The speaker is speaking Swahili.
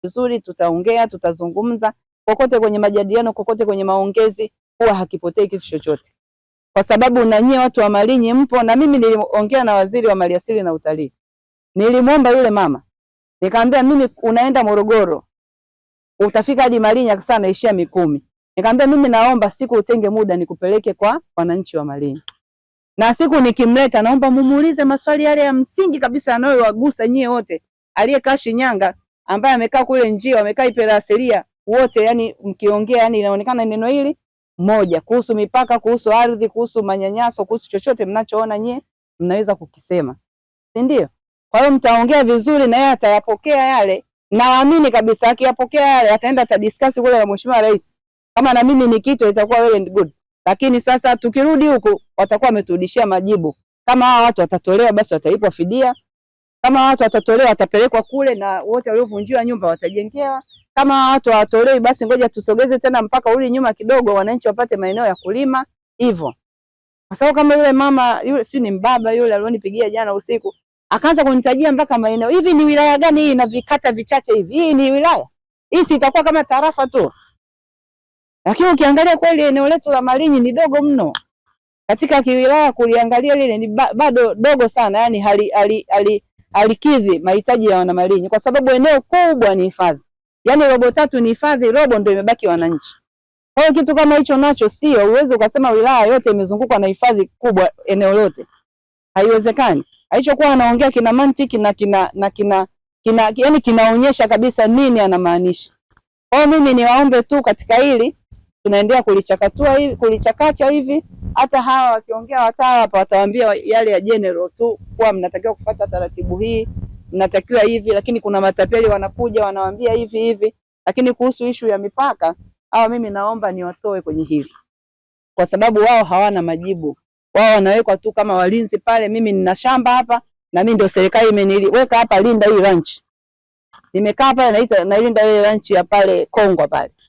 vizuri, tutaongea, tutazungumza kokote kwenye majadiliano, kokote kwenye maongezi, huwa hakipotei kitu chochote, kwa sababu na nyie watu wa Malinyi mpo. Na mimi niliongea na waziri wa Maliasili na Utalii, nilimwomba yule mama, nikamwambia mimi unaenda Morogoro, utafika hadi Malinyi akasema naishia Mikumi. Nikamwambia mimi naomba siku utenge muda nikupeleke kwa wananchi wa Malinyi, na siku nikimleta naomba mumuulize maswali yale ya msingi kabisa yanayowagusa nyie wote, aliyekaa Shinyanga, ambaye amekaa kule Njio, amekaa Ipera wote, yani mkiongea, yani inaonekana neno hili moja kuhusu mipaka, kuhusu ardhi, kuhusu manyanyaso, kuhusu chochote mnachoona nyie mnaweza kukisema, si ndio? Kwa hiyo mtaongea vizuri na yeye atayapokea yale. Naamini kabisa akiyapokea yale ataenda atadiscuss kule na Mheshimiwa Rais. Kama na mimi ni kitu itakuwa well and good. Lakini sasa tukirudi huko watakuwa wameturudishia majibu. Kama hao watu watatolewa basi watalipwa fidia. Kama watu watatolewa watapelekwa kule na wote waliovunjiwa nyumba watajengewa. Kama watu hawatolewi basi ngoja tusogeze tena mpaka uli nyuma kidogo, wananchi wapate maeneo ya kulima hivyo. Kwa sababu kama yule mama yule, si ni mbaba yule alionipigia jana usiku, akaanza kunitajia mpaka maeneo. Hivi ni wilaya gani hii na vikata vichache hivi? Hii ni wilaya? Hii si itakuwa kama tarafa tu? Lakini ukiangalia kweli eneo letu la Malinyi ni dogo mno. Katika kiwilaya kuliangalia lile ni bado dogo sana, yani halikidhi mahitaji ya wana Malinyi, kwa sababu eneo kubwa ni hifadhi. Yani robo tatu ni hifadhi, robo ndio imebaki wananchi. Kwa hiyo kitu kama hicho nacho sio uwezo ukasema wilaya yote imezungukwa na hifadhi kubwa eneo lote. Haiwezekani. Alichokuwa anaongea kina mantiki na yani kinaonyesha kabisa nini anamaanisha. Kwa hiyo mimi niwaombe tu katika hili tunaendelea kulichakacha hivi, hata hawa wakiongea watawa hapa watawaambia yale ya general tu kwa mnatakiwa kufuata taratibu hii, mnatakiwa hivi, lakini kuna matapeli wanakuja wanawaambia hivi. Lakini kuhusu issue ya mipaka, hawa mimi naomba niwatoe kwenye hili. Kwa sababu wao hawana majibu. Wao wanawekwa tu kama walinzi pale. Mimi nina shamba hapa na mimi ndio serikali imeniweka hapa, linda hii ranch. Nimekaa pale nalinda ile ranch ya pale Kongwa pale.